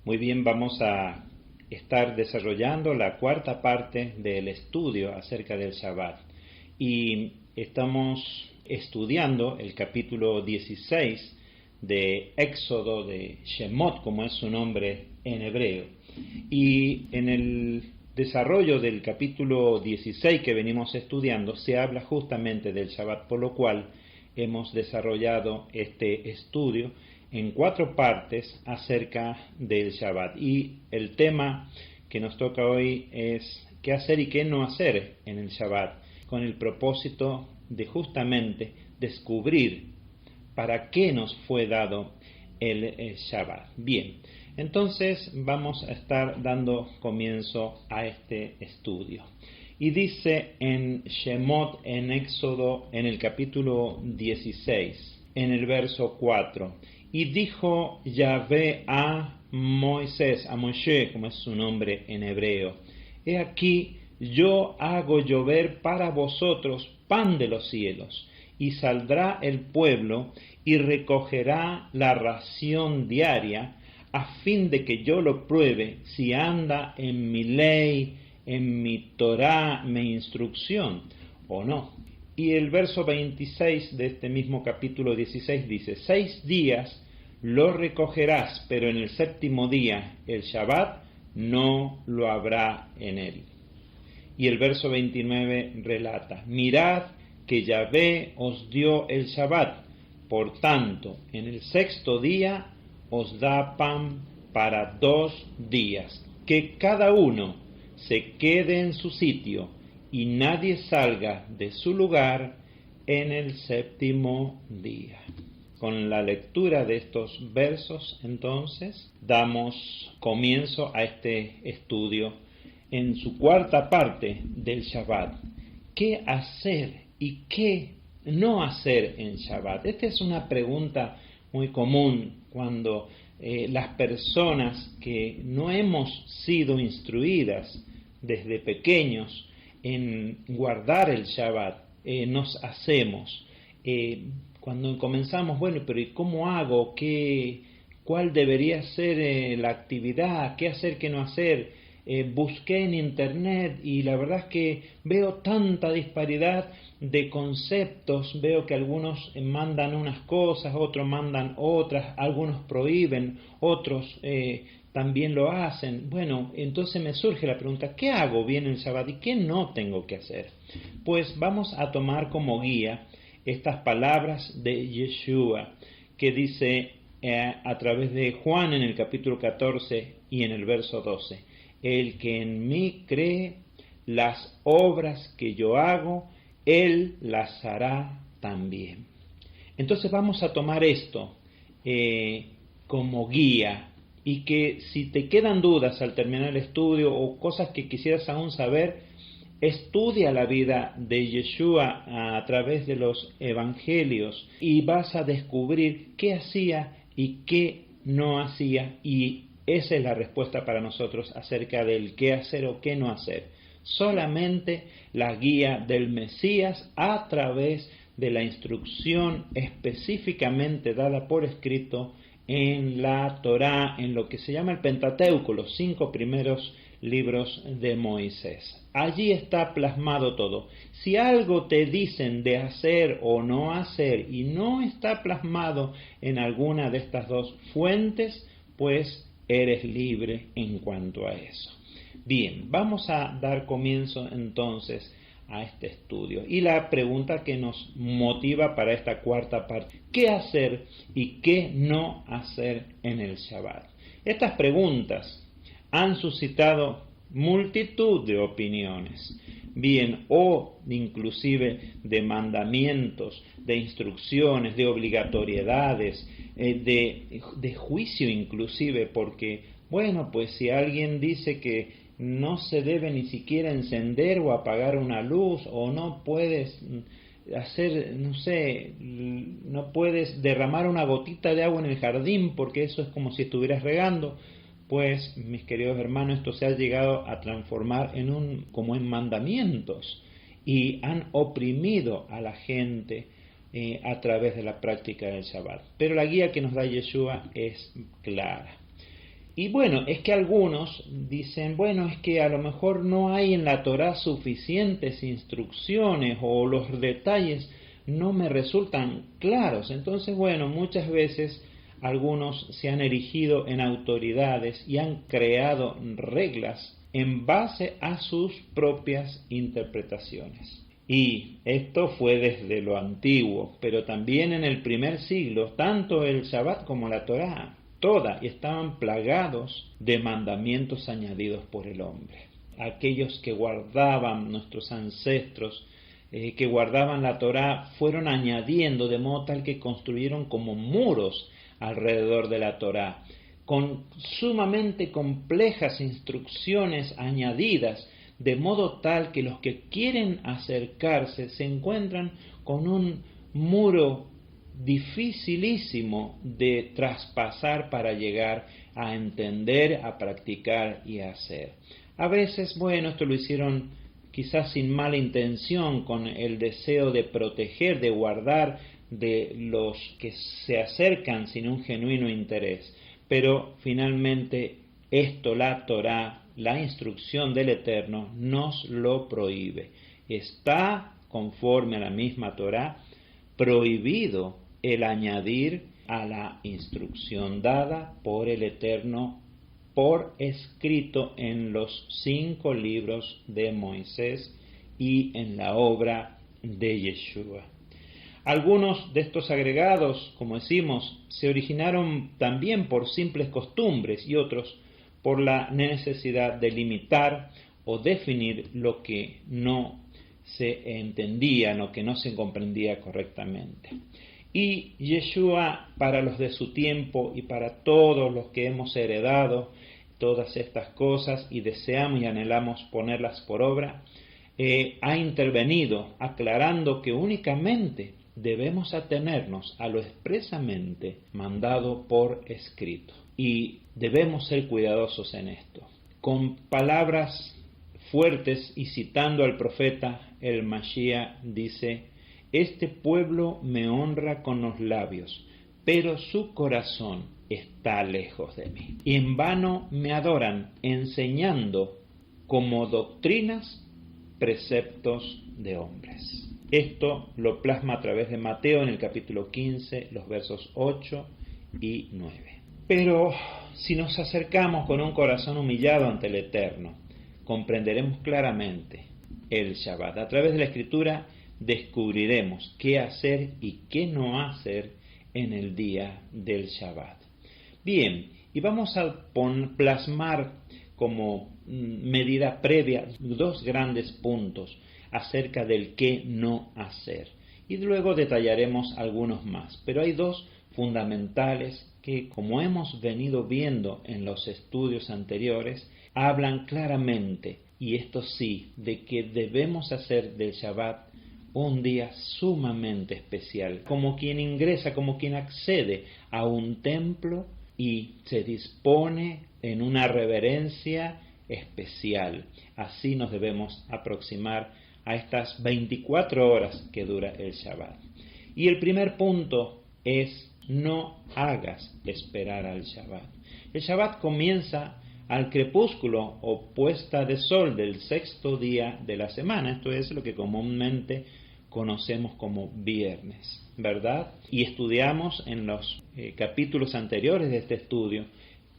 Muy bien, vamos a estar desarrollando la cuarta parte del estudio acerca del Shabbat. Y estamos estudiando el capítulo 16 de Éxodo, de Shemot, como es su nombre en hebreo. Y en el desarrollo del capítulo 16 que venimos estudiando se habla justamente del Shabbat, por lo cual hemos desarrollado este estudio en 4 partes acerca del Shabbat. Y el tema que nos toca hoy es qué hacer y qué no hacer en el Shabbat, con el propósito de justamente descubrir para qué nos fue dado el Shabbat. Bien, entonces vamos a estar dando comienzo a este estudio. Y dice en Shemot, en Éxodo, en el capítulo 16, en el verso 4, y dijo Yahvé a Moisés, a Moshe, como es su nombre en hebreo, he aquí, yo hago llover para vosotros pan de los cielos, y saldrá el pueblo y recogerá la ración diaria, a fin de que yo lo pruebe si anda en mi ley, en mi Torá, mi instrucción, o no. Y el verso 26 de este mismo capítulo 16 dice, 6 días lo recogerás, pero en el 7º día, el Shabbat, no lo habrá en él. Y el verso 29 relata, mirad que Yahvé os dio el Shabbat, por tanto, en el 6º día os da pan para 2 días, que cada uno se quede en su sitio y nadie salga de su lugar en el 7º día. Con la lectura de estos versos, entonces, damos comienzo a este estudio en su cuarta parte del Shabbat. ¿Qué hacer y qué no hacer en Shabbat? Esta es una pregunta muy común cuando las personas que no hemos sido instruidas desde pequeños en guardar el Shabbat, nos hacemos. Cuando comenzamos, bueno, pero ¿y cómo hago? ¿Cuál debería ser la actividad? ¿Qué hacer, qué no hacer? Busqué en internet y la verdad es que veo tanta disparidad de conceptos, veo que algunos mandan unas cosas, otros mandan otras, algunos prohíben, otros también lo hacen. Bueno, entonces me surge la pregunta, ¿qué hago bien en Shabbat y qué no tengo que hacer? Pues vamos a tomar como guía estas palabras de Yeshua, que dice a través de Juan en el capítulo 14 y en el verso 12, el que en mí cree, las obras que yo hago, él las hará también. Entonces vamos a tomar esto como guía, y que si te quedan dudas al terminar el estudio o cosas que quisieras aún saber, estudia la vida de Yeshua a través de los evangelios y vas a descubrir qué hacía y qué no hacía, y esa es la respuesta para nosotros acerca del qué hacer o qué no hacer. Solamente la guía del Mesías a través de la instrucción específicamente dada por escrito en la Torá, en lo que se llama el Pentateuco, los 5 primeros libros de Moisés. Allí está plasmado todo. Si algo te dicen de hacer o no hacer y no está plasmado en alguna de estas 2 fuentes, pues eres libre en cuanto a eso. Bien, vamos a dar comienzo entonces a este estudio. Y la pregunta que nos motiva para esta cuarta parte, ¿qué hacer y qué no hacer en el Shabbat? Estas preguntas han suscitado multitud de opiniones, bien, o inclusive de mandamientos, de instrucciones, de obligatoriedades, de juicio inclusive, porque, bueno, pues si alguien dice que no se debe ni siquiera encender o apagar una luz, o no puedes hacer, no sé, no puedes derramar una gotita de agua en el jardín porque eso es como si estuvieras regando, pues, mis queridos hermanos, esto se ha llegado a transformar como en mandamientos, y han oprimido a la gente a través de la práctica del Shabbat. Pero la guía que nos da Yeshua es clara. Y bueno, es que algunos dicen, bueno, es que a lo mejor no hay en la Torá suficientes instrucciones o los detalles no me resultan claros. Entonces, bueno, muchas veces algunos se han erigido en autoridades y han creado reglas en base a sus propias interpretaciones. Y esto fue desde lo antiguo, pero también en el primer siglo, tanto el Shabbat como la Torá, todas estaban plagados de mandamientos añadidos por el hombre. Aquellos que guardaban nuestros ancestros, que guardaban la Torá, fueron añadiendo de modo tal que construyeron como muros alrededor de la Torá, con sumamente complejas instrucciones añadidas, de modo tal que los que quieren acercarse se encuentran con un muro dificilísimo de traspasar para llegar a entender, a practicar y a hacer. A veces, bueno, esto lo hicieron quizás sin mala intención, con el deseo de proteger, de guardar de los que se acercan sin un genuino interés. Pero finalmente esto, la Torá, la instrucción del Eterno, nos lo prohíbe. Está, conforme a la misma Torá, prohibido el añadir a la instrucción dada por el Eterno por escrito en los 5 libros de Moisés y en la obra de Yeshua. Algunos de estos agregados, como decimos, se originaron también por simples costumbres y otros por la necesidad de limitar o definir lo que no se entendía, lo que no se comprendía correctamente. Y Yeshua, para los de su tiempo y para todos los que hemos heredado todas estas cosas y deseamos y anhelamos ponerlas por obra, ha intervenido aclarando que únicamente debemos atenernos a lo expresamente mandado por escrito y debemos ser cuidadosos en esto. Con palabras fuertes y citando al profeta, el Mashiach dice: este pueblo me honra con los labios, pero su corazón está lejos de mí. Y en vano me adoran, enseñando como doctrinas preceptos de hombres. Esto lo plasma a través de Mateo en el capítulo 15, los versos 8 y 9. Pero si nos acercamos con un corazón humillado ante el Eterno, comprenderemos claramente el Shabbat. A través de la Escritura descubriremos qué hacer y qué no hacer en el día del Shabbat. Bien, y vamos a plasmar como medida previa 2 grandes puntos acerca del qué no hacer. Y luego detallaremos algunos más. Pero hay 2 fundamentales que, como hemos venido viendo en los estudios anteriores, hablan claramente, y esto sí, de que debemos hacer del Shabbat un día sumamente especial, como quien ingresa, como quien accede a un templo y se dispone en una reverencia especial. Así nos debemos aproximar a estas 24 horas que dura el Shabbat. Y el primer punto es: no hagas esperar al Shabbat. El Shabbat comienza al crepúsculo o puesta de sol del 6º día de la semana. Esto es lo que comúnmente conocemos como viernes, ¿verdad? Y estudiamos en los capítulos anteriores de este estudio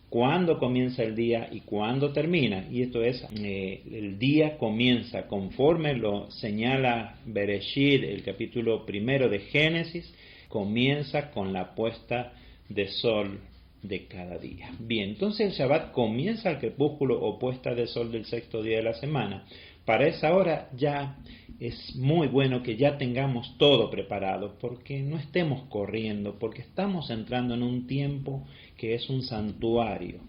cuándo comienza el día y cuándo termina. Y esto es, el día comienza conforme lo señala Bereshit, el capítulo 1 de Génesis, comienza con la puesta de sol de cada día. Bien, entonces el Shabbat comienza al crepúsculo o puesta de sol del 6º día de la semana. Para esa hora ya es muy bueno que ya tengamos todo preparado, porque no estemos corriendo, porque estamos entrando en un tiempo que es un santuario.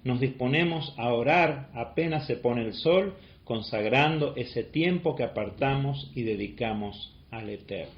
Nos disponemos a orar apenas se pone el sol, consagrando ese tiempo que apartamos y dedicamos al Eterno.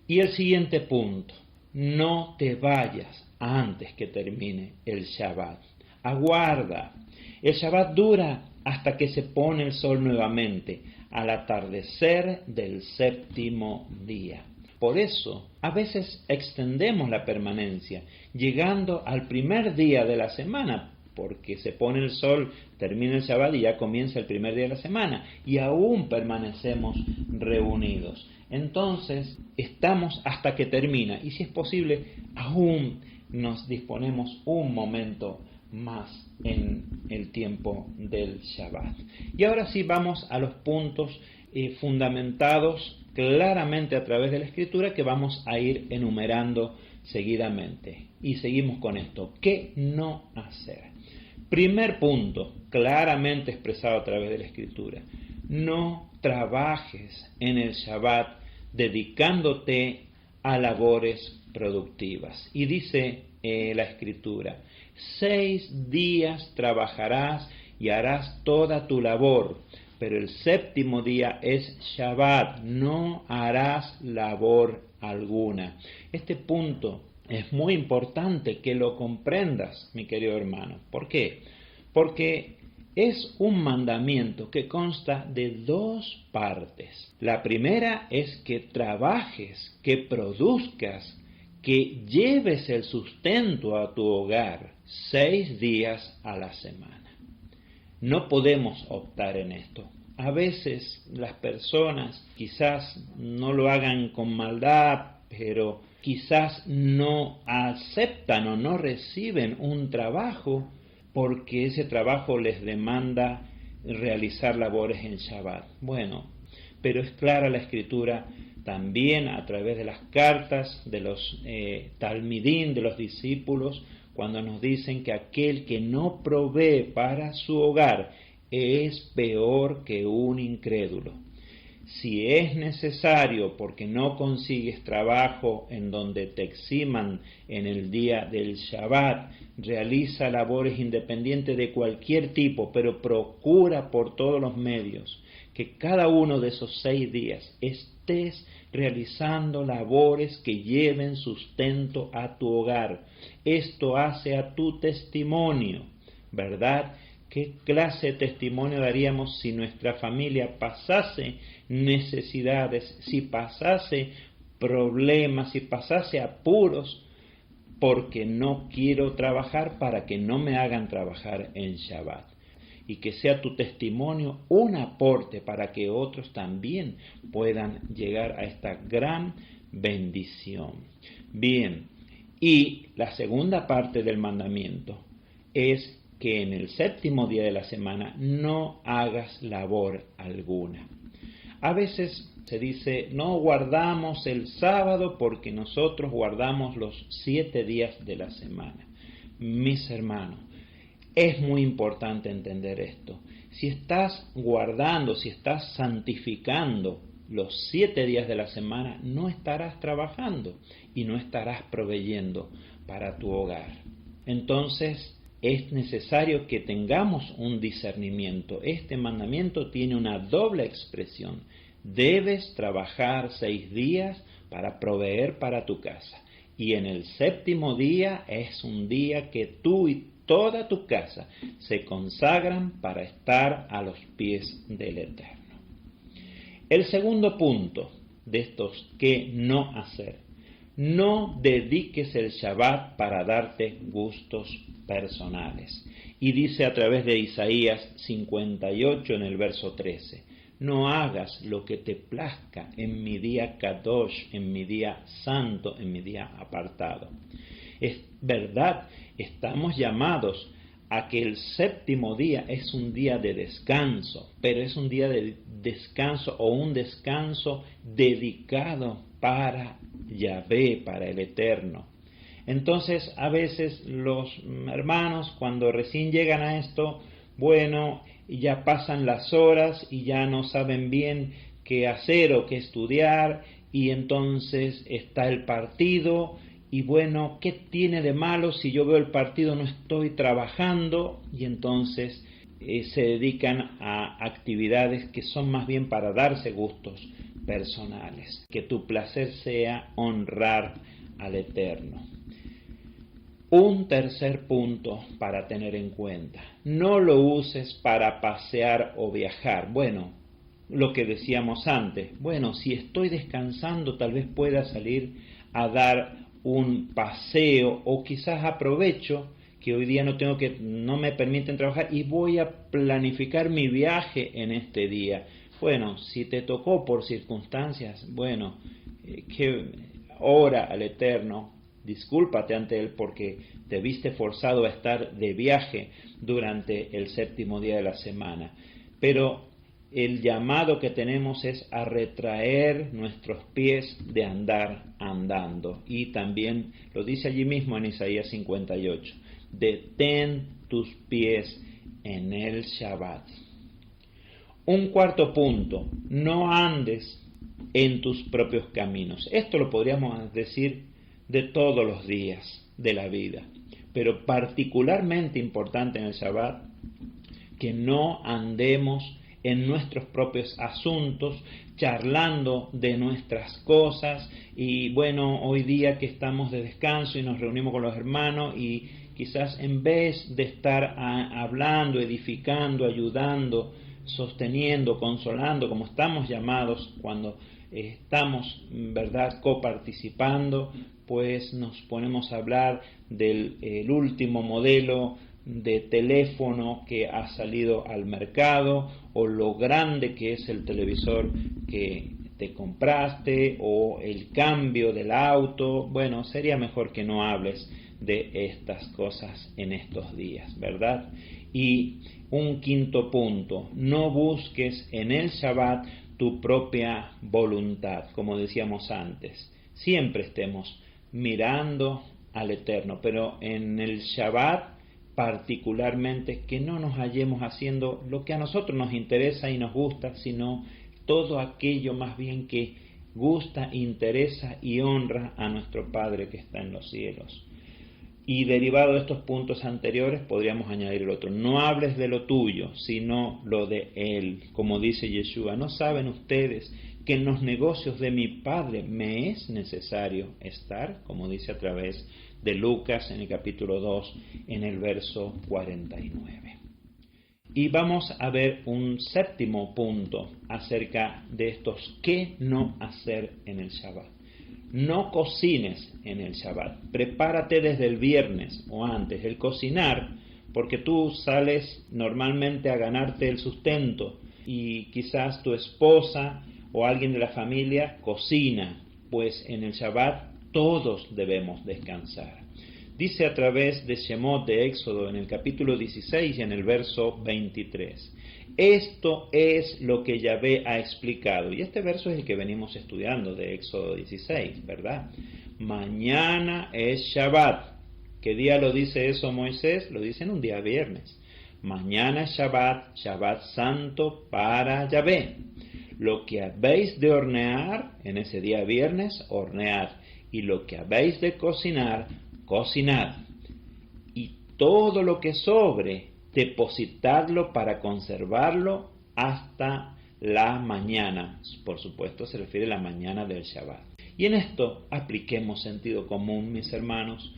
Y el siguiente punto: no te vayas antes que termine el Shabbat. Aguarda. El Shabbat dura hasta que se pone el sol nuevamente, al atardecer del 7º día. Por eso, a veces extendemos la permanencia, llegando al primer día de la semana, porque se pone el sol, termina el Shabbat y ya comienza el primer día de la semana, y aún permanecemos reunidos. Entonces, estamos hasta que termina, y si es posible, aún nos disponemos un momento más en el tiempo del Shabbat. Y ahora sí vamos a los puntos fundamentados claramente a través de la Escritura que vamos a ir enumerando seguidamente. Y seguimos con esto. ¿Qué no hacer? Primer punto, claramente expresado a través de la Escritura. No trabajes en el Shabbat dedicándote a labores productivas. Y dice la Escritura, 6 días trabajarás y harás toda tu labor, pero el séptimo día es Shabbat, no harás labor alguna. Este punto es muy importante que lo comprendas, mi querido hermano. ¿Por qué? Porque es un mandamiento que consta de 2 partes. La primera es que trabajes, que produzcas, que lleves el sustento a tu hogar 6 días a la semana. No podemos optar en esto. A veces las personas quizás no lo hagan con maldad, pero quizás no aceptan o no reciben un trabajo porque ese trabajo les demanda realizar labores en Shabbat. Bueno, pero es clara la Escritura también a través de las cartas de los talmidín, de los discípulos, cuando nos dicen que aquel que no provee para su hogar es peor que un incrédulo. Si es necesario, porque no consigues trabajo en donde te eximan en el día del Shabbat, realiza labores independientes de cualquier tipo, pero procura por todos los medios que cada uno de esos 6 días estés realizando labores que lleven sustento a tu hogar. Esto hace a tu testimonio, ¿verdad? ¿Qué clase de testimonio daríamos si nuestra familia pasase necesidades, si pasase problemas, si pasase apuros, porque no quiero trabajar para que no me hagan trabajar en Shabbat? Y que sea tu testimonio un aporte para que otros también puedan llegar a esta gran bendición. Bien, y la segunda parte del mandamiento es que en el séptimo día de la semana no hagas labor alguna. A veces se dice, no guardamos el sábado porque nosotros guardamos los 7 días de la semana. Mis hermanos, es muy importante entender esto. Si estás guardando, si estás santificando los 7 días de la semana, no estarás trabajando y no estarás proveyendo para tu hogar. Entonces, es necesario que tengamos un discernimiento. Este mandamiento tiene una doble expresión. Debes trabajar 6 días para proveer para tu casa. Y en el séptimo día es un día que tú y toda tu casa se consagran para estar a los pies del Eterno. El segundo punto de estos que no hacer. No dediques el Shabbat para darte gustos personales. Y dice a través de Isaías 58 en el verso 13, no hagas lo que te plazca en mi día Kadosh, en mi día santo, en mi día apartado. Es verdad, estamos llamados a que el séptimo día es un día de descanso, pero es un día de descanso o un descanso dedicado para Yahvé, para el Eterno. Entonces, a veces los hermanos, cuando recién llegan a esto, bueno, ya pasan las horas y ya no saben bien qué hacer o qué estudiar, y entonces está el partido. Y bueno, ¿qué tiene de malo si yo veo el partido, no estoy trabajando? Y entonces se dedican a actividades que son más bien para darse gustos personales. Que tu placer sea honrar al Eterno. Un tercer punto para tener en cuenta. No lo uses para pasear o viajar. Bueno, lo que decíamos antes. Bueno, si estoy descansando, tal vez pueda salir a dar un paseo, o quizás aprovecho que hoy día no me permiten trabajar y voy a planificar mi viaje en este día. Bueno, si te tocó por circunstancias, bueno, que ora al Eterno, discúlpate ante Él porque te viste forzado a estar de viaje durante el 7º día de la semana. Pero el llamado que tenemos es a retraer nuestros pies de andar andando. Y también lo dice allí mismo en Isaías 58. Detén tus pies en el Shabbat. Un cuarto punto, no andes en tus propios caminos. Esto lo podríamos decir de todos los días de la vida, pero particularmente importante en el Shabbat, que no andemos en nuestros propios asuntos, charlando de nuestras cosas, y bueno, hoy día que estamos de descanso y nos reunimos con los hermanos, y quizás en vez de estar hablando, edificando, ayudando, sosteniendo, consolando, como estamos llamados cuando estamos, ¿verdad?, coparticipando, pues nos ponemos a hablar del último modelo de teléfono que ha salido al mercado, o lo grande que es el televisor que te compraste, o el cambio del auto. Bueno, sería mejor que no hables de estas cosas en estos días, ¿verdad? Y un quinto punto, no busques en el Shabbat tu propia voluntad, como decíamos antes. Siempre estemos mirando al Eterno, pero en el Shabbat particularmente que no nos hallemos haciendo lo que a nosotros nos interesa y nos gusta, sino todo aquello más bien que gusta, interesa y honra a nuestro Padre que está en los cielos. Y derivado de estos puntos anteriores podríamos añadir el otro: no hables de lo tuyo, sino lo de Él. Como dice Yeshua, ¿no saben ustedes que en los negocios de mi Padre me es necesario estar? Como dice a través de Lucas en el capítulo 2, en el verso 49. Y vamos a ver un séptimo punto acerca de estos qué no hacer en el Shabbat. No cocines en el Shabbat. Prepárate desde el viernes o antes. El cocinar, porque tú sales normalmente a ganarte el sustento y quizás tu esposa o alguien de la familia cocina, pues en el Shabbat todos debemos descansar. Dice a través de Shemot de Éxodo en el capítulo 16 y en el verso 23. Esto es lo que Yahvé ha explicado. Y este verso es el que venimos estudiando de Éxodo 16, ¿verdad? Mañana es Shabbat. ¿Qué día lo dice eso Moisés? Lo dice en un día viernes. Mañana es Shabbat, Shabbat santo para Yahvé. Lo que habéis de hornear en ese día viernes, hornead. Y lo que habéis de cocinar, cocinad. Y todo lo que sobre, depositadlo para conservarlo hasta la mañana. Por supuesto, se refiere a la mañana del Shabbat. Y en esto apliquemos sentido común, mis hermanos.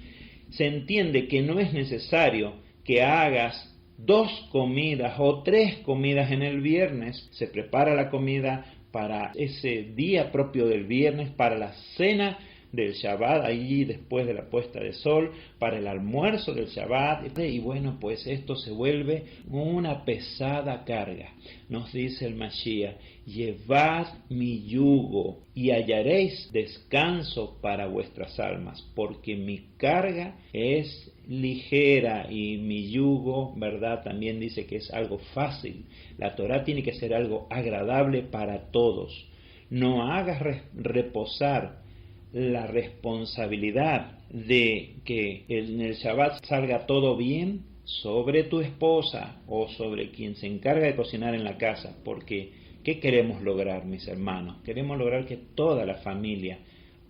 Se entiende que no es necesario que hagas 2 comidas o 3 comidas en el viernes. Se prepara la comida para ese día propio del viernes, para la cena del Shabbat, allí después de la puesta de sol, para el almuerzo del Shabbat, y bueno, pues esto se vuelve una pesada carga. Nos dice el Mashiach: llevad mi yugo y hallaréis descanso para vuestras almas, porque mi carga es ligera y mi yugo, ¿verdad? También dice que es algo fácil. La Torah tiene que ser algo agradable para todos. No hagas reposar la responsabilidad de que en el Shabbat salga todo bien sobre tu esposa o sobre quien se encarga de cocinar en la casa, porque ¿qué queremos lograr, mis hermanos? Queremos lograr que toda la familia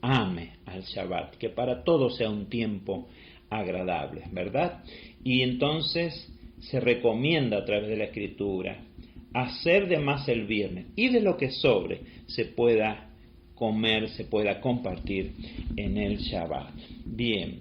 ame al Shabbat, que para todos sea un tiempo agradable, ¿verdad? Y entonces se recomienda a través de la Escritura hacer de más el viernes y de lo que sobre se pueda comer, se pueda compartir en el Shabbat. Bien,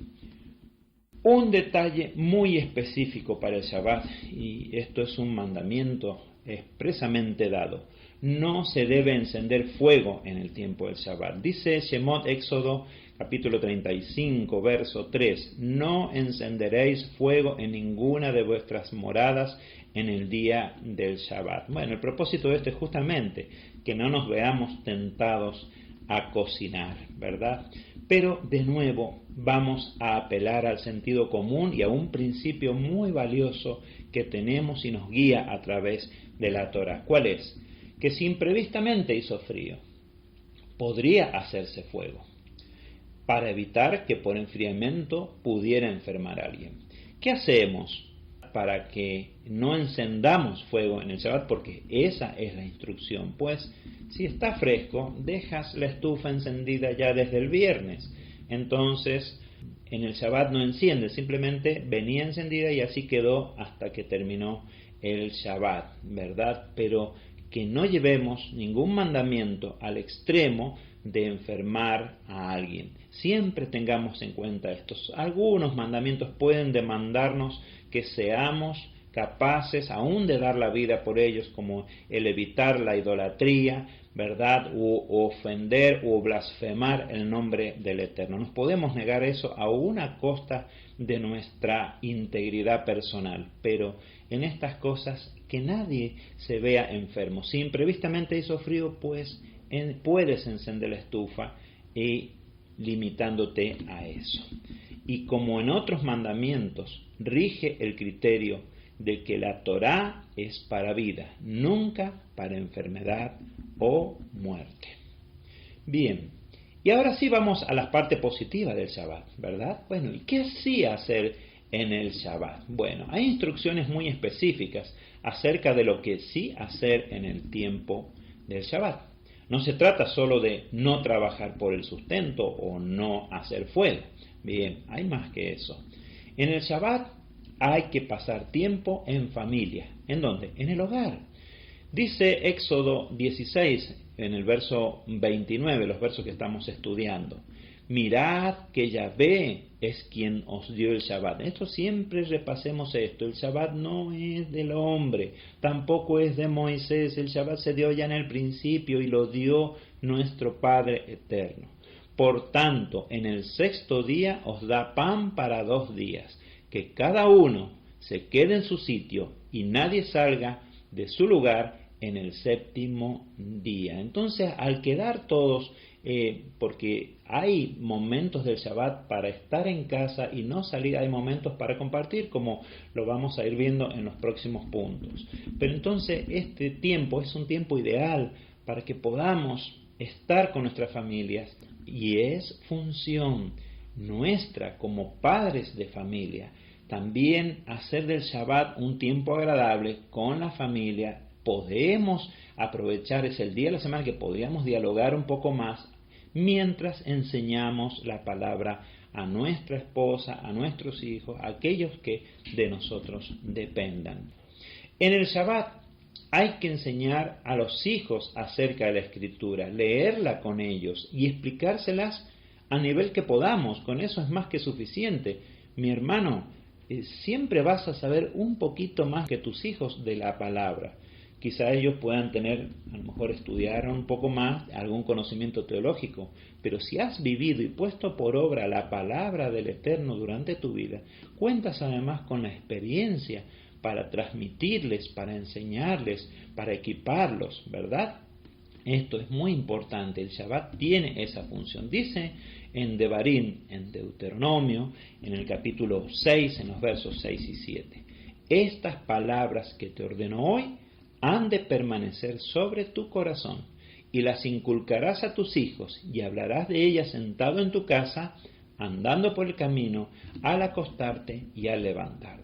un detalle muy específico para el Shabbat, y esto es un mandamiento expresamente dado: no se debe encender fuego en el tiempo del Shabbat. Dice Shemot Éxodo capítulo 35, verso 3, no encenderéis fuego en ninguna de vuestras moradas en el día del Shabbat. Bueno, el propósito de esto es justamente que no nos veamos tentados a cocinar, ¿verdad? Pero de nuevo vamos a apelar al sentido común y a un principio muy valioso que tenemos y nos guía a través de la Torá. ¿Cuál es? Que si imprevistamente hizo frío, podría hacerse fuego, para evitar que por enfriamiento pudiera enfermar a alguien. ¿Qué hacemos para que no encendamos fuego en el Shabbat? Porque esa es la instrucción. Pues si está fresco, dejas la estufa encendida ya desde el viernes. Entonces, en el Shabbat no enciende, simplemente venía encendida y así quedó hasta que terminó el Shabbat, ¿verdad? Pero que no llevemos ningún mandamiento al extremo de enfermar a alguien. Siempre tengamos en cuenta estos. Algunos mandamientos pueden demandarnos que seamos capaces aún de dar la vida por ellos, como el evitar la idolatría, ¿verdad? O ofender o blasfemar el nombre del Eterno. Nos podemos negar eso aún a costa de nuestra integridad personal, pero en estas cosas que nadie se vea enfermo. Si imprevistamente hizo frío, pues puedes encender la estufa y limitándote a eso. Y como en otros mandamientos, rige el criterio de que la Torá es para vida, nunca para enfermedad o muerte. Bien, y ahora sí vamos a la parte positiva del Shabbat, ¿verdad? Bueno, ¿y qué sí hacer en el Shabbat? Bueno, hay instrucciones muy específicas acerca de lo que sí hacer en el tiempo del Shabbat. No se trata solo de no trabajar por el sustento o no hacer fuego. Bien, hay más que eso. En el Shabbat hay que pasar tiempo en familia. ¿En dónde? En el hogar. Dice Éxodo 16, en el verso 29, los versos que estamos estudiando. Mirad que Yahvé es quien os dio el Shabbat. Esto siempre repasemos esto. El Shabbat no es del hombre, tampoco es de Moisés. El Shabbat se dio ya en el principio y lo dio nuestro Padre eterno. Por tanto, en el sexto día os da pan para 2 días, que cada uno se quede en su sitio y nadie salga de su lugar en el séptimo día. Entonces, al quedar todos, porque hay momentos del Shabbat para estar en casa y no salir, hay momentos para compartir, como lo vamos a ir viendo en los próximos puntos. Pero entonces este tiempo es un tiempo ideal para que podamos estar con nuestras familias, y es función nuestra como padres de familia también hacer del Shabbat un tiempo agradable con la familia. Podemos aprovechar, es el día de la semana que podríamos dialogar un poco más mientras enseñamos la palabra a nuestra esposa, a nuestros hijos, a aquellos que de nosotros dependan. En el Shabbat hay que enseñar a los hijos acerca de la Escritura, leerla con ellos y explicárselas a nivel que podamos. Con eso es más que suficiente. Mi hermano, siempre vas a saber un poquito más que tus hijos de la palabra. Quizá ellos puedan tener, a lo mejor estudiar un poco más, algún conocimiento teológico, pero si has vivido y puesto por obra la palabra del Eterno durante tu vida, cuentas además con la experiencia para transmitirles, para enseñarles, para equiparlos, ¿verdad? Esto es muy importante, el Shabbat tiene esa función. Dice en Devarim, en Deuteronomio, en el capítulo 6, en los versos 6 y 7, estas palabras que te ordeno hoy han de permanecer sobre tu corazón, y las inculcarás a tus hijos, y hablarás de ellas sentado en tu casa, andando por el camino, al acostarte y al levantarte.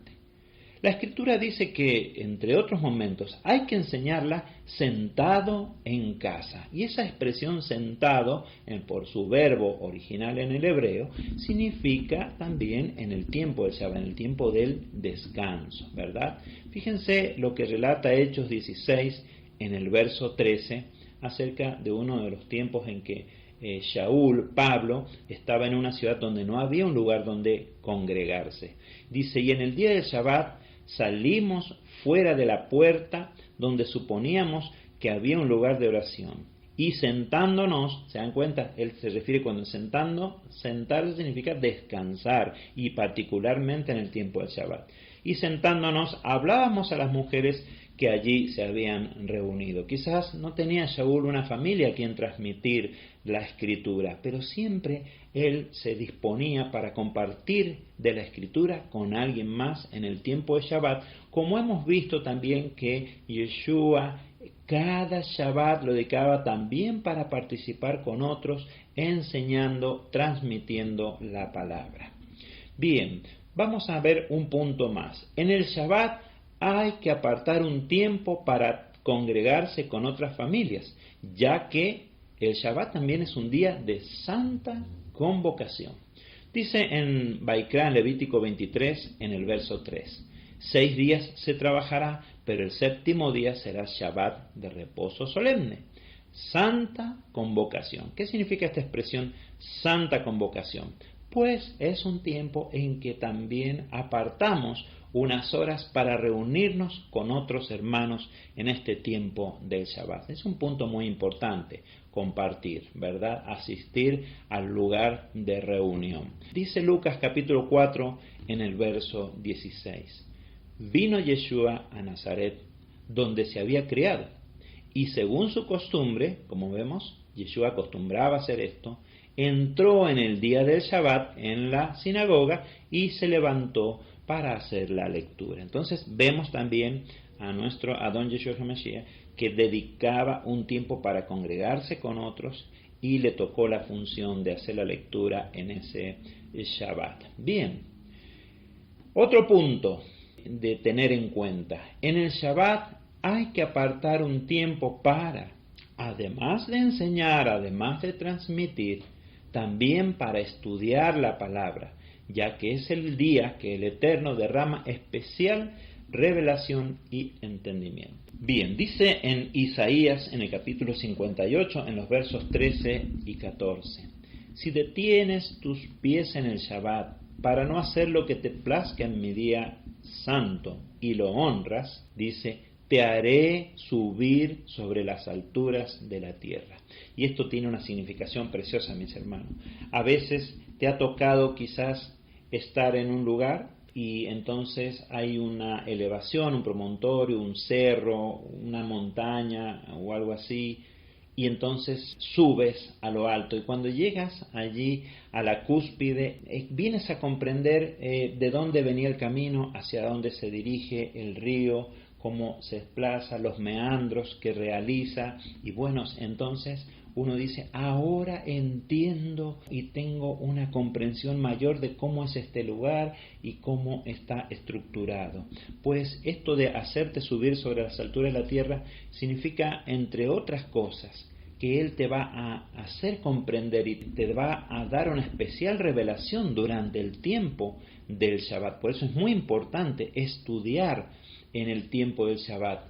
La Escritura dice que, entre otros momentos, hay que enseñarla sentado en casa. Y esa expresión sentado, por su verbo original en el hebreo, significa también en el tiempo del Shabbat, en el tiempo del descanso, ¿verdad? Fíjense lo que relata Hechos 16 en el verso 13 acerca de uno de los tiempos en que Shaul, Pablo, estaba en una ciudad donde no había un lugar donde congregarse. Dice, y en el día del Shabbat salimos fuera de la puerta donde suponíamos que había un lugar de oración, y sentándonos, ¿se dan cuenta? Él se refiere cuando sentarse significa descansar, y particularmente en el tiempo del Shabbat. Y sentándonos hablábamos a las mujeres que allí se habían reunido. Quizás no tenía Shaul una familia a quien transmitir la Escritura, pero siempre él se disponía para compartir de la Escritura con alguien más en el tiempo de Shabbat, como hemos visto también que Yeshua cada Shabbat lo dedicaba también para participar con otros, enseñando, transmitiendo la palabra. Bien, vamos a ver un punto más. En el Shabbat hay que apartar un tiempo para congregarse con otras familias, ya que el Shabbat también es un día de santa convocación. Dice en Vaikra, en Levítico 23, en el verso 3, 6 días se trabajará, pero el séptimo día será Shabbat de reposo solemne. Santa convocación. ¿Qué significa esta expresión santa convocación? Pues es un tiempo en que también apartamos unas horas para reunirnos con otros hermanos en este tiempo del Shabbat. Es un punto muy importante, compartir, ¿verdad? Asistir al lugar de reunión. Dice Lucas capítulo 4 en el verso 16. Vino Yeshua a Nazaret, donde se había criado, y según su costumbre, como vemos, Yeshua acostumbraba a hacer esto, entró en el día del Shabbat en la sinagoga y se levantó para hacer la lectura. Entonces vemos también a nuestro Adón Yeshua HaMashiach que dedicaba un tiempo para congregarse con otros y le tocó la función de hacer la lectura en ese Shabbat. Bien, otro punto de tener en cuenta. En el Shabbat hay que apartar un tiempo para, además de enseñar, además de transmitir, también para estudiar la palabra, ya que es el día que el Eterno derrama especial revelación y entendimiento. Bien, dice en Isaías, en el capítulo 58, en los versos 13 y 14, si detienes tus pies en el Shabbat para no hacer lo que te plazca en mi día santo y lo honras, dice, te haré subir sobre las alturas de la tierra. Y esto tiene una significación preciosa, mis hermanos. A veces te ha tocado quizás estar en un lugar y entonces hay una elevación, un promontorio, un cerro, una montaña o algo así, y entonces subes a lo alto, y cuando llegas allí a la cúspide vienes a comprender de dónde venía el camino, hacia dónde se dirige el río, cómo se desplaza, los meandros que realiza, y bueno, entonces uno dice, ahora entiendo y tengo una comprensión mayor de cómo es este lugar y cómo está estructurado. Pues esto de hacerte subir sobre las alturas de la tierra significa, entre otras cosas, que Él te va a hacer comprender y te va a dar una especial revelación durante el tiempo del Shabbat. Por eso es muy importante estudiar en el tiempo del Shabbat.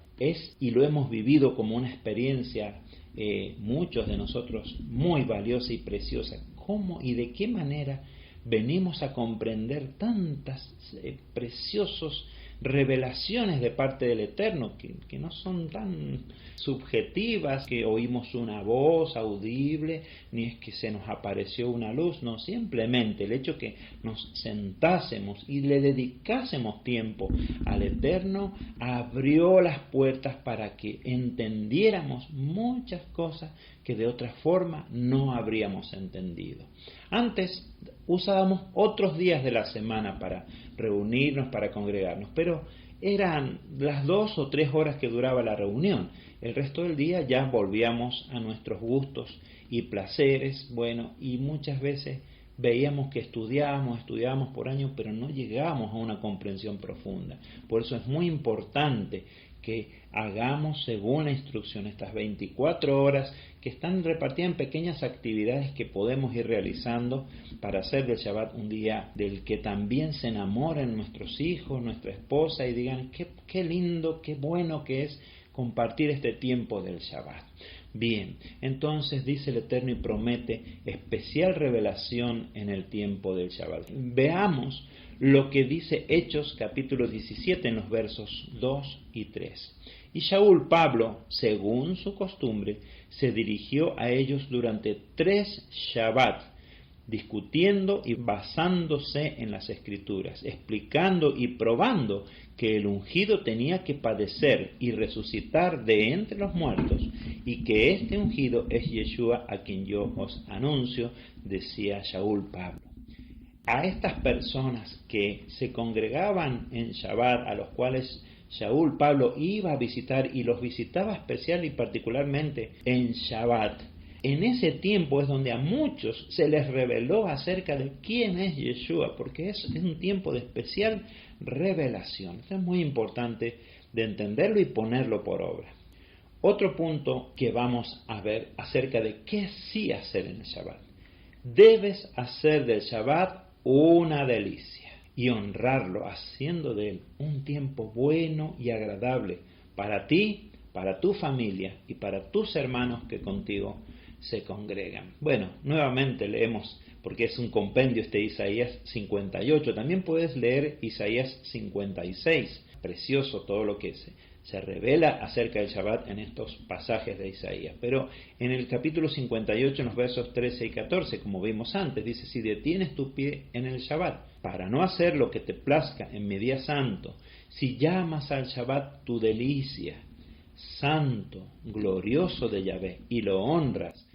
Y lo hemos vivido como una experiencia, muchos de nosotros, muy valiosa y preciosa. ¿Cómo y de qué manera venimos a comprender tantas preciosas revelaciones de parte del Eterno que no son tan subjetivas, que oímos una voz audible, ni es que se nos apareció una luz? No, simplemente el hecho que nos sentásemos y le dedicásemos tiempo al Eterno abrió las puertas para que entendiéramos muchas cosas que de otra forma no habríamos entendido. Antes usábamos otros días de la semana para reunirnos, para congregarnos, pero eran las 2 o 3 horas que duraba la reunión. El resto del día ya volvíamos a nuestros gustos y placeres, bueno, y muchas veces veíamos que estudiábamos por años, pero no llegábamos a una comprensión profunda. Por eso es muy importante que hagamos según la instrucción estas 24 horas que están repartidas en pequeñas actividades que podemos ir realizando para hacer del Shabbat un día del que también se enamoren nuestros hijos, nuestra esposa, y digan qué lindo, qué bueno que es compartir este tiempo del Shabbat. Bien, entonces dice el Eterno y promete especial revelación en el tiempo del Shabbat. Veamos lo que dice Hechos capítulo 17 en los versos 2 y 3. Y Shaul Pablo, según su costumbre, se dirigió a ellos durante 3 Shabbat, discutiendo y basándose en las Escrituras, explicando y probando que el ungido tenía que padecer y resucitar de entre los muertos, y que este ungido es Yeshua a quien yo os anuncio, decía Shaul Pablo. A estas personas que se congregaban en Shabbat, a los cuales Shaul Pablo iba a visitar y los visitaba especial y particularmente en Shabbat, en ese tiempo es donde a muchos se les reveló acerca de quién es Yeshua, porque es un tiempo de especial revelación. Esto es muy importante de entenderlo y ponerlo por obra. Otro punto que vamos a ver acerca de qué sí hacer en el Shabbat. Debes hacer del Shabbat una delicia y honrarlo, haciendo de él un tiempo bueno y agradable para ti, para tu familia y para tus hermanos que contigo se congregan. Bueno, nuevamente leemos, porque es un compendio Isaías 58. También puedes leer Isaías 56. Precioso todo lo que se revela acerca del Shabbat en estos pasajes de Isaías. Pero en el capítulo 58, en los versos 13 y 14, como vimos antes, dice: si detienes tu pie en el Shabbat para no hacer lo que te plazca en mi día santo, si llamas al Shabbat tu delicia, santo, glorioso de Yahvé, y lo honras,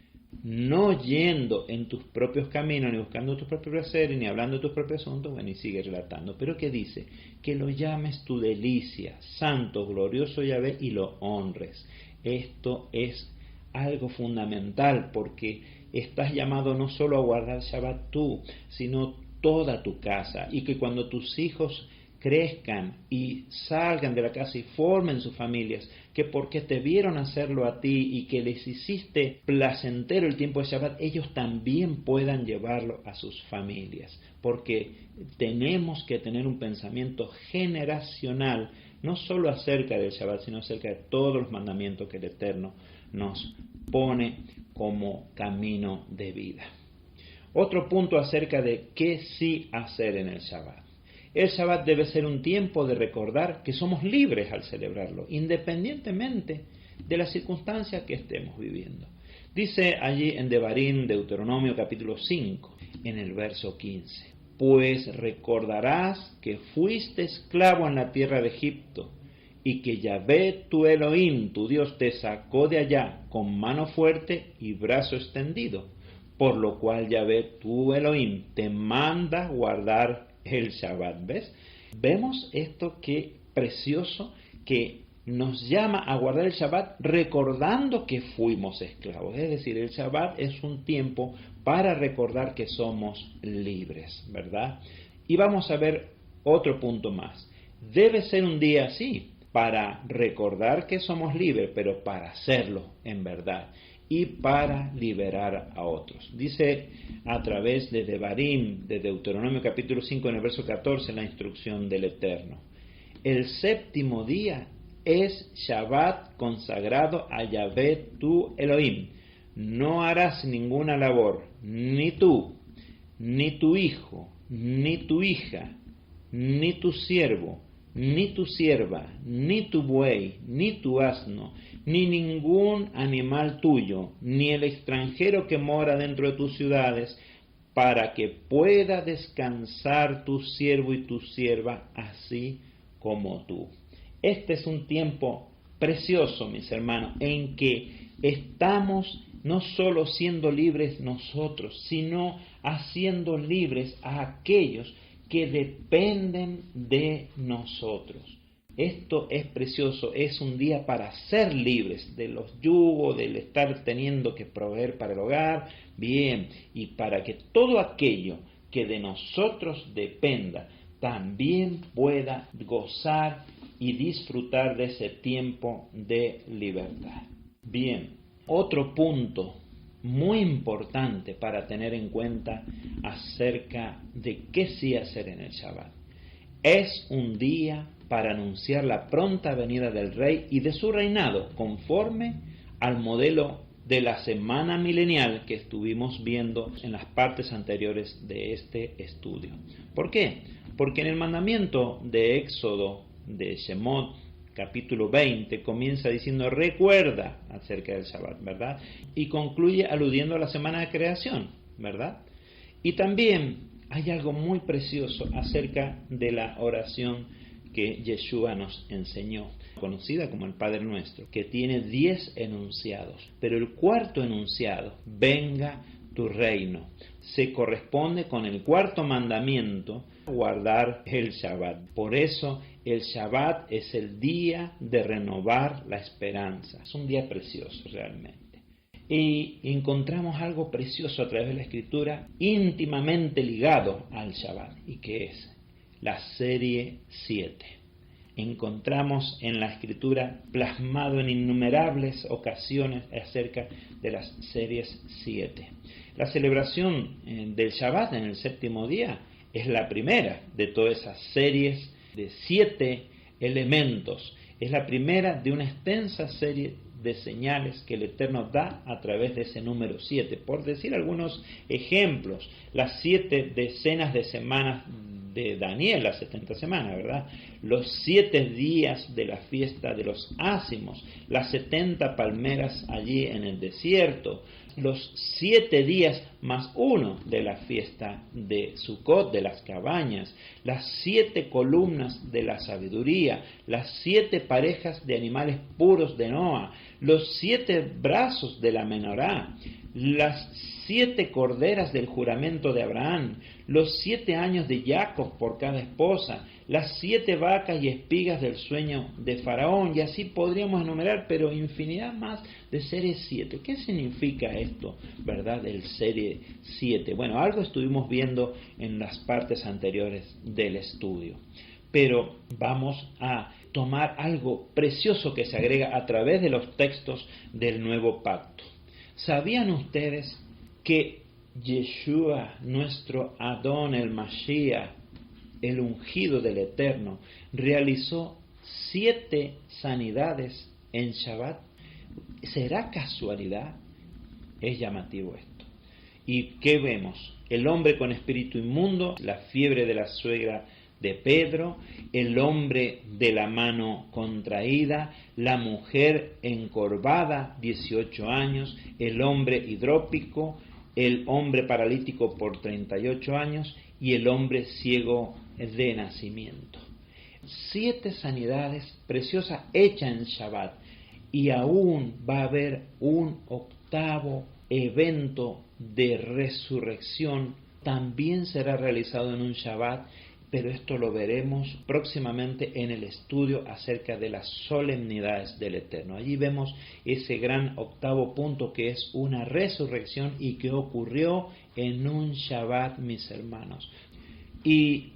no yendo en tus propios caminos, ni buscando tus propios placeres, ni hablando de tus propios asuntos, bueno, y sigue relatando. Pero ¿qué dice? Que lo llames tu delicia, santo, glorioso Yahvé, y lo honres. Esto es algo fundamental, porque estás llamado no solo a guardar Shabbat tú, sino toda tu casa, y que cuando tus hijos crezcan y salgan de la casa y formen sus familias, que porque te vieron hacerlo a ti y que les hiciste placentero el tiempo de Shabbat, ellos también puedan llevarlo a sus familias, porque tenemos que tener un pensamiento generacional, no solo acerca del Shabbat, sino acerca de todos los mandamientos que el Eterno nos pone como camino de vida. Otro punto acerca de qué sí hacer en el Shabbat. El Shabbat debe ser un tiempo de recordar que somos libres al celebrarlo, independientemente de las circunstancias que estemos viviendo. Dice allí en Devarim, Deuteronomio capítulo 5, en el verso 15: pues recordarás que fuiste esclavo en la tierra de Egipto, y que Yahvé tu Elohim, tu Dios, te sacó de allá con mano fuerte y brazo extendido, por lo cual Yahvé tu Elohim te manda guardar el Shabbat. ¿Ves? Vemos esto que precioso, que nos llama a guardar el Shabbat recordando que fuimos esclavos. Es decir, el Shabbat es un tiempo para recordar que somos libres, ¿verdad? Y vamos a ver otro punto más. Debe ser un día así, para recordar que somos libres, pero para hacerlo en verdad y para liberar a otros. Dice a través de Devarim, de Deuteronomio capítulo 5, en el verso 14, la instrucción del Eterno: el séptimo día es Shabbat consagrado a Yahvé tu Elohim. No harás ninguna labor, ni tú, ni tu hijo, ni tu hija, ni tu siervo, ni tu sierva, ni tu buey, ni tu asno, ni ningún animal tuyo, ni el extranjero que mora dentro de tus ciudades, para que pueda descansar tu siervo y tu sierva, así como tú. Este es un tiempo precioso, mis hermanos, en que estamos no solo siendo libres nosotros, sino haciendo libres a aquellos que dependen de nosotros. Esto es precioso, es un día para ser libres de los yugos, del estar teniendo que proveer para el hogar, bien, y para que todo aquello que de nosotros dependa también pueda gozar y disfrutar de ese tiempo de libertad. Bien, otro punto muy importante para tener en cuenta acerca de qué sí hacer en el Shabbat. Es un día para anunciar la pronta venida del Rey y de su reinado, conforme al modelo de la semana milenial que estuvimos viendo en las partes anteriores de este estudio. ¿Por qué? Porque en el mandamiento de Éxodo, de Shemot, capítulo 20, comienza diciendo recuerda acerca del Shabbat, ¿verdad? Y concluye aludiendo a la semana de creación, ¿verdad? Y también hay algo muy precioso acerca de la oración que Yeshua nos enseñó, conocida como el Padre Nuestro, que tiene 10 enunciados. Pero el cuarto enunciado, venga tu reino, se corresponde con el cuarto mandamiento, guardar el Shabbat. Por eso el Shabbat es el día de renovar la esperanza. Es un día precioso realmente. Y encontramos algo precioso a través de la Escritura íntimamente ligado al Shabbat. ¿Y qué es? La serie 7. Encontramos en la Escritura plasmado en innumerables ocasiones acerca de las series 7. La celebración del Shabbat en el séptimo día es la primera de todas esas series de 7 elementos. Es la primera de una extensa serie de señales que el Eterno da a través de ese número 7. Por decir algunos ejemplos, las 7 decenas de semanas de Daniel, las 70 semanas, ¿verdad? Los 7 días de la fiesta de los ácimos, las 70 palmeras allí en el desierto, los 7 días más 1 de la fiesta de Sukkot, de las cabañas, las 7 columnas de la sabiduría, las 7 parejas de animales puros de Noa, los 7 brazos de la menorá, las 7 corderas del juramento de Abraham, los 7 años de Jacob por cada esposa, las 7 vacas y espigas del sueño de Faraón, y así podríamos enumerar, pero infinidad más de series 7. ¿Qué significa esto, verdad, del serie 7? Bueno, algo estuvimos viendo en las partes anteriores del estudio, pero vamos a tomar algo precioso que se agrega a través de los textos del Nuevo Pacto. ¿Sabían ustedes que Yeshua, nuestro Adón, el Mashiach, el ungido del Eterno, realizó 7 sanidades en Shabbat? ¿Será casualidad? Es llamativo esto. ¿Y qué vemos? El hombre con espíritu inmundo, la fiebre de la suegra de Pedro, el hombre de la mano contraída, la mujer encorvada, 18 años, el hombre hidrópico, el hombre paralítico por 38 años y el hombre ciego de nacimiento. 7 sanidades preciosas hechas en Shabbat, y aún va a haber un octavo evento de resurrección, también será realizado en un Shabbat, pero esto lo veremos próximamente en el estudio acerca de las solemnidades del Eterno. Allí vemos ese gran octavo punto que es una resurrección y que ocurrió en un Shabbat, mis hermanos. Y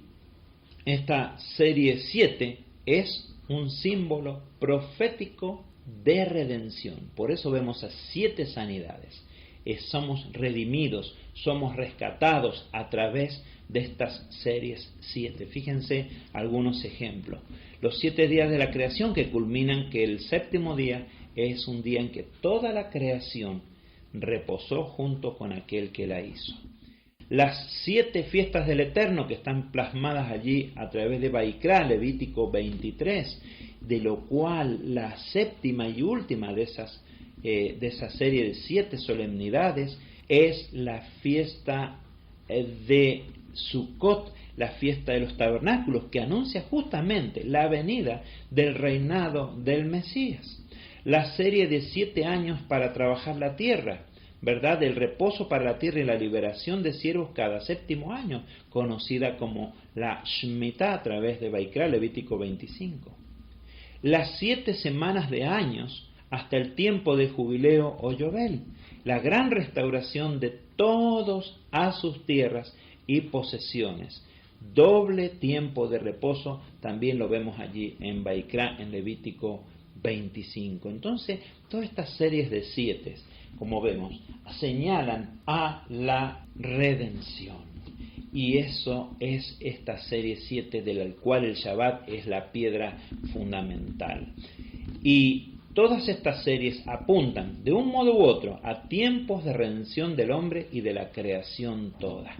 esta serie 7 es un símbolo profético de redención. Por eso vemos a 7 sanidades. Somos redimidos, somos rescatados a través de estas series 7. Fíjense algunos ejemplos. Los 7 días de la creación que culminan que el séptimo día es un día en que toda la creación reposó junto con aquel que la hizo. Las 7 fiestas del Eterno que están plasmadas allí a través de Vaikra, Levítico 23, de lo cual la séptima y última de esa serie de 7 solemnidades es la fiesta de Sukkot, la fiesta de los tabernáculos, que anuncia justamente la venida del reinado del Mesías. La serie de 7 años para trabajar la tierra, ¿verdad? Del reposo para la tierra y la liberación de siervos cada séptimo año, conocida como la Shemitah a través de Vaikra, Levítico 25. Las 7 semanas de años hasta el tiempo de jubileo o Yobel, la gran restauración de todos a sus tierras y posesiones. Doble tiempo de reposo, también lo vemos allí en Vaikra, en Levítico 25. Entonces, todas estas series de 7, como vemos, señalan a la redención. Y eso es esta serie 7, de la cual el Shabbat es la piedra fundamental. Y todas estas series apuntan, de un modo u otro, a tiempos de redención del hombre y de la creación toda.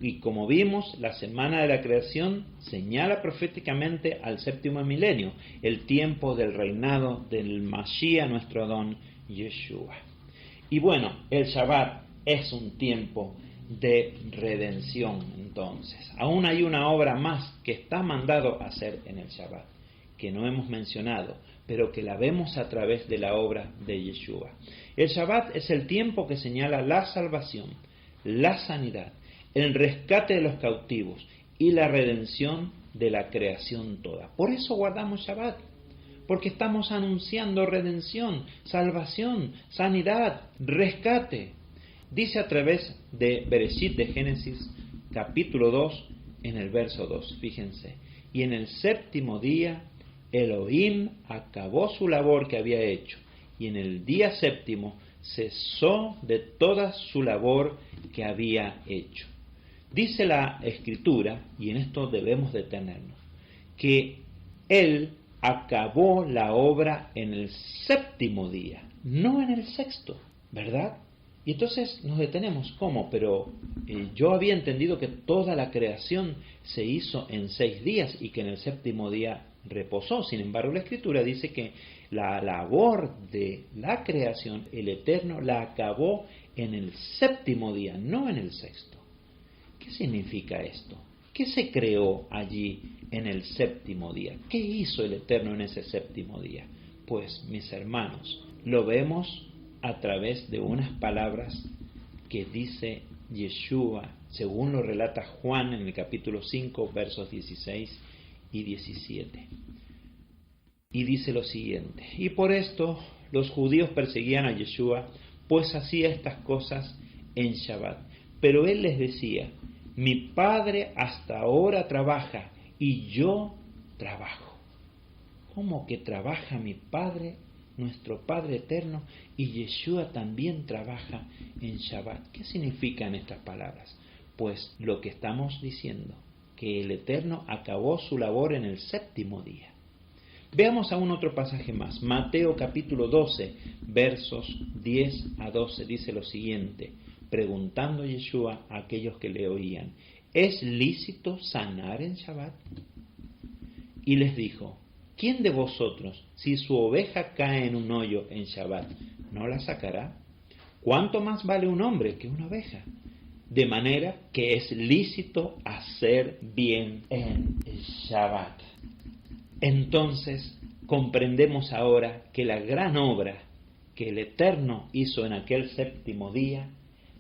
Y como vimos, la semana de la creación señala proféticamente al séptimo milenio, el tiempo del reinado del Mashiach, nuestro Adón Yeshua. Y bueno, el Shabbat es un tiempo de redención entonces. Aún hay una obra más que está mandado a hacer en el Shabbat, que no hemos mencionado, pero que la vemos a través de la obra de Yeshua. El Shabbat es el tiempo que señala la salvación, la sanidad, el rescate de los cautivos y la redención de la creación toda. Por eso guardamos Shabbat, porque estamos anunciando redención, salvación, sanidad, rescate. Dice a través de Bereshit, de Génesis, capítulo 2, en el verso 2, fíjense, y en el séptimo día Elohim acabó su labor que había hecho, y en el día séptimo cesó de toda su labor que había hecho. Dice la Escritura, y en esto debemos detenernos, que Él acabó la obra en el séptimo día, no en el sexto, ¿verdad? Y entonces nos detenemos, ¿cómo? Pero yo había entendido que toda la creación se hizo en 6 días y que en el séptimo día reposó. Sin embargo, la Escritura dice que la labor de la creación, el Eterno, la acabó en el séptimo día, no en el sexto. ¿Qué significa esto? ¿Qué se creó allí en el séptimo día? ¿Qué hizo el Eterno en ese séptimo día? Pues, mis hermanos, lo vemos a través de unas palabras que dice Yeshua, según lo relata Juan en el capítulo 5, versos 16 y 17. Y dice lo siguiente: y por esto los judíos perseguían a Yeshua, pues hacía estas cosas en Shabbat. Pero él les decía: mi Padre hasta ahora trabaja y yo trabajo. ¿Cómo que trabaja mi Padre, nuestro Padre eterno, y Yeshua también trabaja en Shabbat? ¿Qué significan estas palabras? Pues lo que estamos diciendo, que el Eterno acabó su labor en el séptimo día. Veamos aún otro pasaje más. Mateo capítulo 12, versos 10 a 12, dice lo siguiente, preguntando Yeshua a aquellos que le oían: ¿es lícito sanar en Shabbat? Y les dijo: ¿quién de vosotros, si su oveja cae en un hoyo en Shabbat, no la sacará? ¿Cuánto más vale un hombre que una oveja? De manera que es lícito hacer bien en Shabbat. Entonces comprendemos ahora que la gran obra que el Eterno hizo en aquel séptimo día,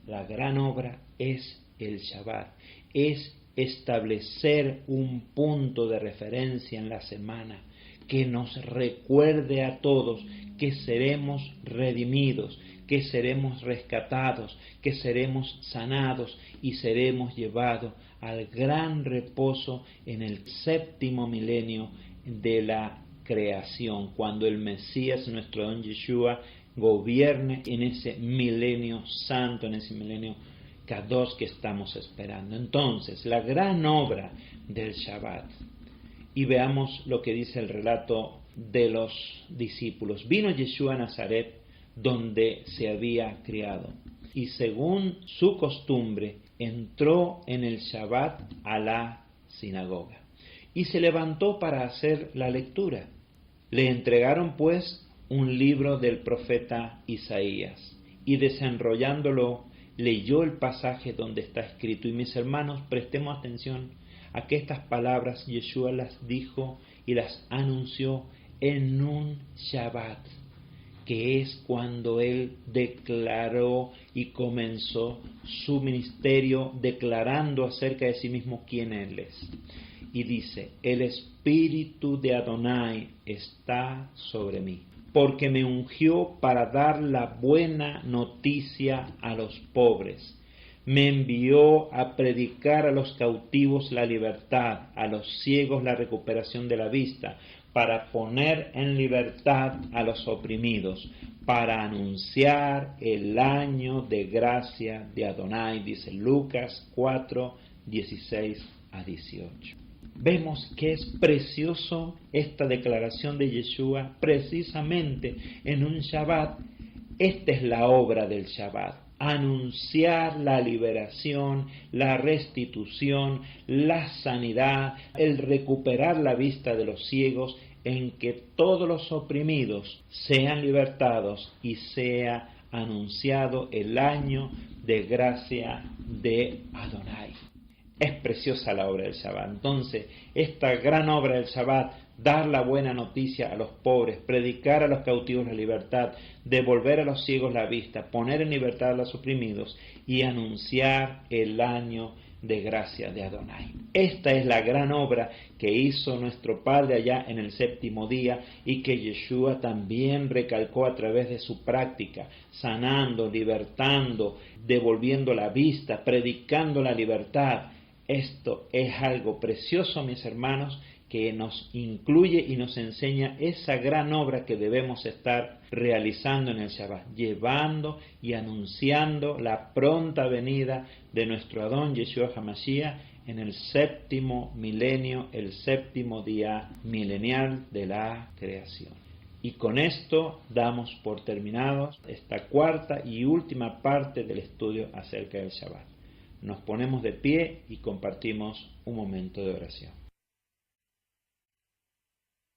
la gran obra es el Shabbat, es establecer un punto de referencia en la semana que nos recuerde a todos que seremos redimidos, que seremos rescatados, que seremos sanados y seremos llevados al gran reposo en el séptimo milenio de la creación, cuando el Mesías, nuestro Don Yeshua, gobierne en ese milenio santo, en ese milenio Kadosh que estamos esperando. Entonces, la gran obra del Shabbat. Y veamos lo que dice el relato de los discípulos. Vino Yeshua a Nazaret, donde se había criado, y según su costumbre, entró en el Shabbat a la sinagoga, y se levantó para hacer la lectura. Le entregaron pues un libro del profeta Isaías, y desenrollándolo, leyó el pasaje donde está escrito. Y mis hermanos, prestemos atención a que estas palabras Yeshua las dijo y las anunció en un Shabbat, que es cuando él declaró y comenzó su ministerio declarando acerca de sí mismo quién él es. Y dice: el Espíritu de Adonai está sobre mí, porque me ungió para dar la buena noticia a los pobres. Me envió a predicar a los cautivos la libertad, a los ciegos la recuperación de la vista, para poner en libertad a los oprimidos, para anunciar el año de gracia de Adonai, dice Lucas 4, 16 a 18. Vemos que es precioso esta declaración de Yeshua precisamente en un Shabbat. Esta es la obra del Shabbat. anunciar la liberación, la restitución, la sanidad, el recuperar la vista de los ciegos, en que todos los oprimidos sean libertados y sea anunciado el año de gracia de Adonai. Es preciosa la obra del Shabbat. Entonces, esta gran obra del Shabbat, dar la buena noticia a los pobres, predicar a los cautivos la libertad, devolver a los ciegos la vista, poner en libertad a los oprimidos y anunciar el año de gracia de Adonai. Esta es la gran obra que hizo nuestro Padre allá en el séptimo día y que Yeshua también recalcó a través de su práctica, sanando, libertando, devolviendo la vista, predicando la libertad. Esto es algo precioso, mis hermanos, que nos incluye y nos enseña esa gran obra que debemos estar realizando en el Shabbat, llevando y anunciando la pronta venida de nuestro Adón Yeshua HaMashiach en el séptimo milenio, el séptimo día milenial de la creación. Y con esto damos por terminados esta cuarta y última parte del estudio acerca del Shabbat. Nos ponemos de pie y compartimos un momento de oración.